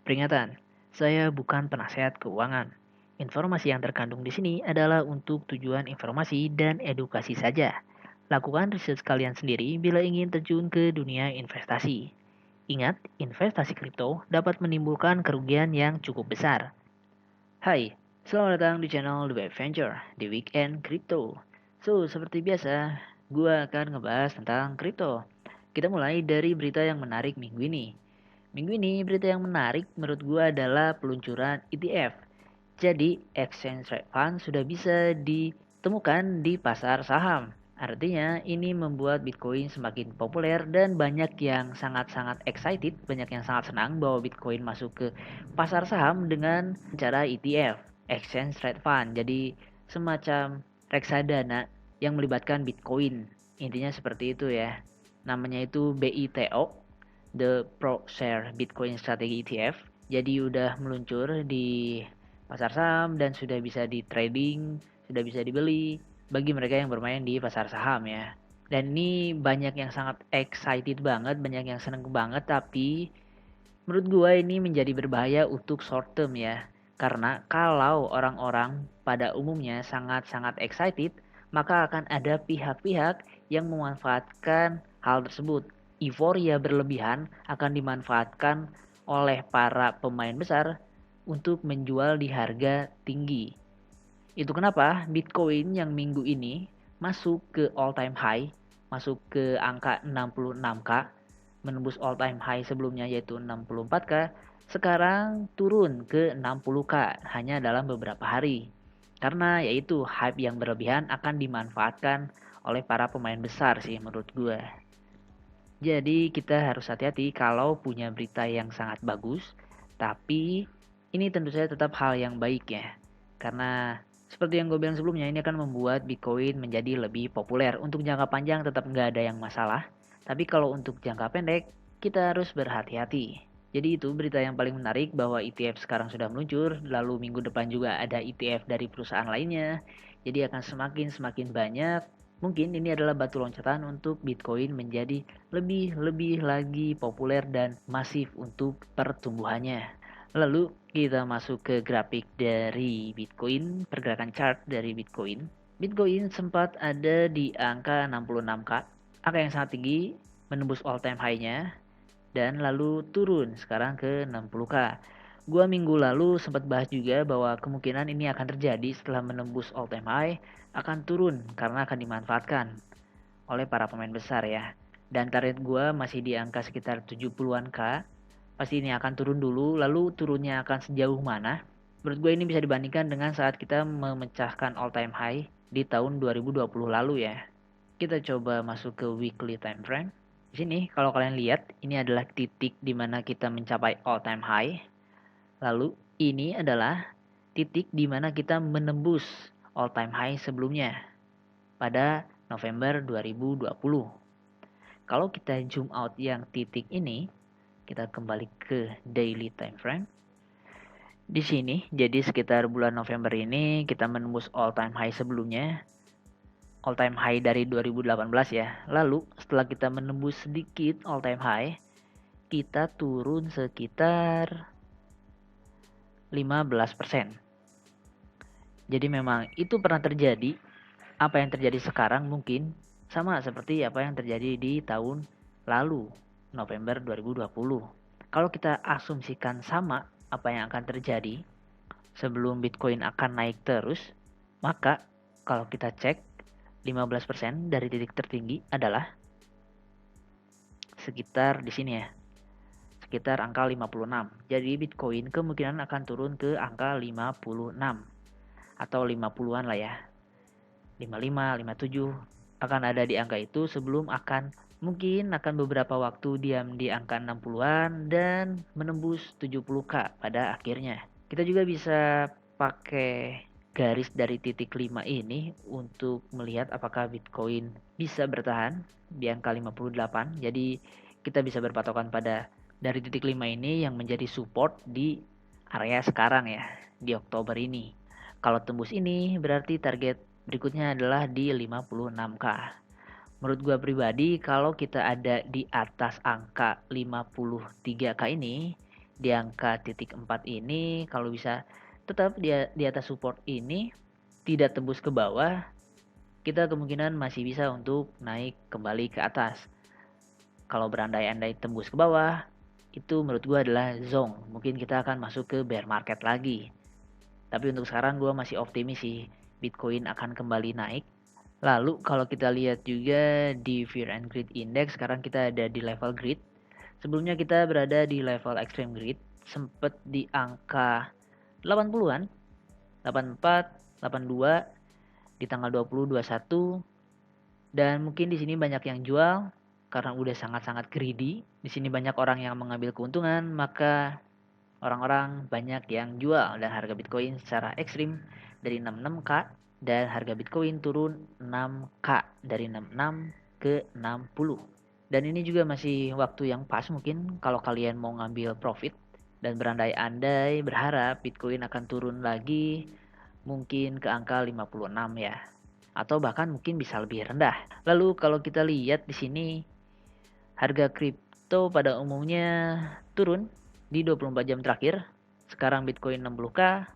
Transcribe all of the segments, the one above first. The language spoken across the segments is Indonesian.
Peringatan, saya bukan penasehat keuangan. Informasi yang terkandung di sini adalah untuk tujuan informasi dan edukasi saja. Lakukan riset kalian sendiri bila ingin terjun ke dunia investasi. Ingat, investasi kripto dapat menimbulkan kerugian yang cukup besar. Hai, selamat datang di channel The Web Venture di Weekend Crypto. Seperti biasa, gua akan ngebahas tentang kripto. Kita mulai dari berita yang menarik minggu ini. Minggu ini berita yang menarik menurut gue adalah peluncuran ETF. Jadi Exchange Rate Fund sudah bisa ditemukan di pasar saham. Artinya ini membuat Bitcoin semakin populer dan banyak yang sangat-sangat excited, banyak yang sangat senang bahwa Bitcoin masuk ke pasar saham dengan cara ETF, Exchange Rate Fund. Jadi semacam reksadana yang melibatkan Bitcoin. Intinya seperti itu ya. Namanya itu BITO, The Pro Share Bitcoin Strategy ETF. Jadi udah meluncur di pasar saham dan sudah bisa di trading, sudah bisa dibeli bagi mereka yang bermain di pasar saham ya. Dan ini banyak yang sangat excited banget, banyak yang seneng banget, tapi menurut gua ini menjadi berbahaya untuk short term ya. Karena kalau orang-orang pada umumnya sangat-sangat excited, maka akan ada pihak-pihak yang memanfaatkan hal tersebut. Euforia berlebihan akan dimanfaatkan oleh para pemain besar untuk menjual di harga tinggi. Itu kenapa Bitcoin yang minggu ini masuk ke all time high, masuk ke angka 66k, menembus all time high sebelumnya yaitu 64k, sekarang turun ke 60k hanya dalam beberapa hari. Karena yaitu hype yang berlebihan akan dimanfaatkan oleh para pemain besar sih menurut gue. Jadi kita harus hati-hati kalau punya berita yang sangat bagus, tapi ini tentu saja tetap hal yang baik ya. Karena seperti yang gue bilang sebelumnya, ini akan membuat Bitcoin menjadi lebih populer. Untuk jangka panjang tetap nggak ada yang masalah, tapi kalau untuk jangka pendek, kita harus berhati-hati. Jadi itu berita yang paling menarik bahwa ETF sekarang sudah meluncur, lalu minggu depan juga ada ETF dari perusahaan lainnya. Jadi akan semakin banyak. Mungkin ini adalah batu loncatan untuk Bitcoin menjadi lebih lagi populer dan masif untuk pertumbuhannya. Lalu kita masuk ke grafik dari Bitcoin, pergerakan chart dari Bitcoin. Bitcoin sempat ada di angka 66k, angka yang sangat tinggi, menembus all time high-nya, dan lalu turun sekarang ke 60k. Gua minggu lalu sempat bahas juga bahwa kemungkinan ini akan terjadi setelah menembus all time high, akan turun karena akan dimanfaatkan oleh para pemain besar ya. Dan target gua masih di angka sekitar 70-an k. Pasti ini akan turun dulu, lalu turunnya akan sejauh mana? Menurut gue ini bisa dibandingkan dengan saat kita memecahkan all time high di tahun 2020 lalu ya. Kita coba masuk ke weekly time frame. Di sini kalau kalian lihat, ini adalah titik di mana kita mencapai all time high. Lalu ini adalah titik di mana kita menembus all time high sebelumnya pada November 2020. Kalau kita zoom out yang titik ini, kita kembali ke daily time frame. Di sini, jadi sekitar bulan November ini kita menembus all time high sebelumnya, all time high dari 2018 ya. Lalu setelah kita menembus sedikit all time high, kita turun sekitar 15%. Jadi memang itu pernah terjadi. Apa yang terjadi sekarang mungkin sama seperti apa yang terjadi di tahun lalu, November 2020. Kalau kita asumsikan sama apa yang akan terjadi sebelum Bitcoin akan naik terus, maka kalau kita cek 15% dari titik tertinggi adalah sekitar di sini ya, sekitar angka 56. Jadi Bitcoin kemungkinan akan turun ke angka 56 atau 50-an lah ya. 55, 57 akan ada di angka itu sebelum mungkin akan beberapa waktu diam di angka 60-an dan menembus 70k pada akhirnya. Kita juga bisa pakai garis dari titik 5 ini untuk melihat apakah Bitcoin bisa bertahan di angka 58. Jadi kita bisa berpatokan pada dari titik 5 ini yang menjadi support di area sekarang ya, di Oktober ini. Kalau tembus ini berarti target berikutnya adalah di 56k. Menurut gue pribadi kalau kita ada di atas angka 53k ini, di angka titik 4 ini kalau bisa tetap di atas support ini tidak tembus ke bawah, kita kemungkinan masih bisa untuk naik kembali ke atas. Kalau berandai-andai tembus ke bawah, itu menurut gue adalah zong. Mungkin kita akan masuk ke bear market lagi. Tapi untuk sekarang gue masih optimis sih Bitcoin akan kembali naik. Lalu kalau kita lihat juga di Fear and Greed Index, sekarang kita ada di level greed. Sebelumnya kita berada di level extreme greed, sempat di angka 80-an, 84, 82 di tanggal 20, 21. Dan mungkin di sini banyak yang jual karena udah sangat-sangat greedy. Di sini banyak orang yang mengambil keuntungan, maka orang-orang banyak yang jual dan harga Bitcoin secara ekstrim dari 66K dan harga Bitcoin turun 6K dari 66 ke 60. Dan ini juga masih waktu yang pas mungkin kalau kalian mau ngambil profit dan berandai-andai berharap Bitcoin akan turun lagi mungkin ke angka 56 ya. Atau bahkan mungkin bisa lebih rendah. Lalu kalau kita lihat di sini harga kripto pada umumnya turun di 24 jam terakhir. Sekarang Bitcoin 60K,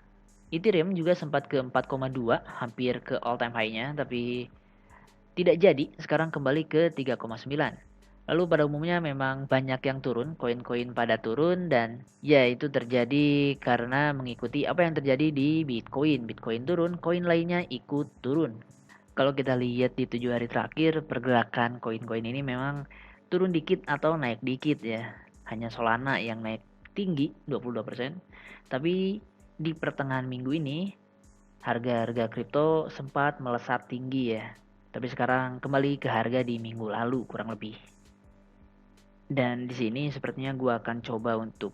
Ethereum juga sempat ke 4,2, hampir ke all time high-nya, tapi tidak jadi, sekarang kembali ke 3,9. Lalu pada umumnya memang banyak yang turun, koin-koin pada turun dan ya itu terjadi karena mengikuti apa yang terjadi di Bitcoin. Bitcoin turun, koin lainnya ikut turun. Kalau kita lihat di 7 hari terakhir, pergerakan koin-koin ini memang turun dikit atau naik dikit ya. Hanya Solana yang naik tinggi 22%. Tapi di pertengahan minggu ini, harga-harga kripto sempat melesat tinggi ya. Tapi sekarang kembali ke harga di minggu lalu kurang lebih. Dan di sini sepertinya gue akan coba untuk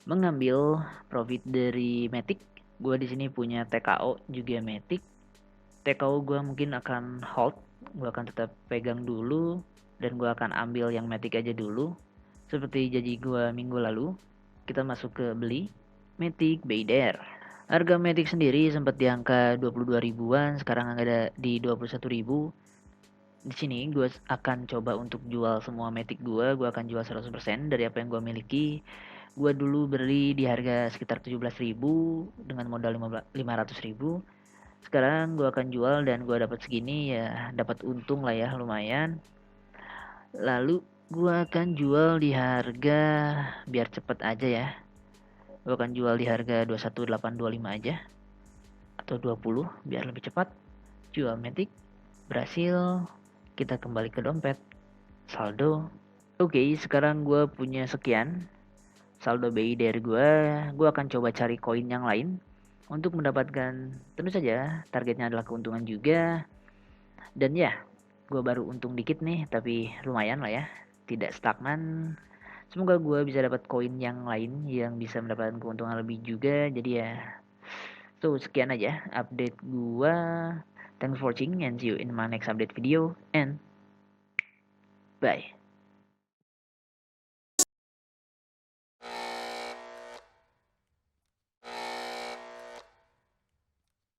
mengambil profit dari Matic. Gue di sini punya TKO juga Matic. TKO gue mungkin akan hold, gue akan tetap pegang dulu dan gue akan ambil yang Matic aja dulu. Seperti janji gue minggu lalu, kita masuk ke beli Matic Bayder. Harga Matic sendiri sempat di angka 22 ribuan, sekarang ada di 21 ribu. Di sini gue akan coba untuk jual semua Matic gue akan jual 100% dari apa yang gue miliki. Gue dulu beli di harga sekitar 17 ribu dengan modal 500 ribu. Sekarang gue akan jual dan gue dapat segini ya, dapat untung lah ya lumayan. Lalu gue akan jual di harga biar cepet aja ya. Gue akan jual di harga 21825 aja atau 20 biar lebih cepat. Jual Matic, berhasil, kita kembali ke dompet, saldo. Oke, sekarang gue punya sekian saldo BI dari gue akan coba cari koin yang lain untuk mendapatkan, tentu saja targetnya adalah keuntungan juga. Dan ya, gue baru untung dikit nih, tapi lumayan lah ya, tidak stagnan. Semoga gue bisa dapat koin yang lain yang bisa mendapatkan keuntungan lebih juga. Jadi ya, so sekian aja update gue. Thanks for watching and see you in my next update video and bye.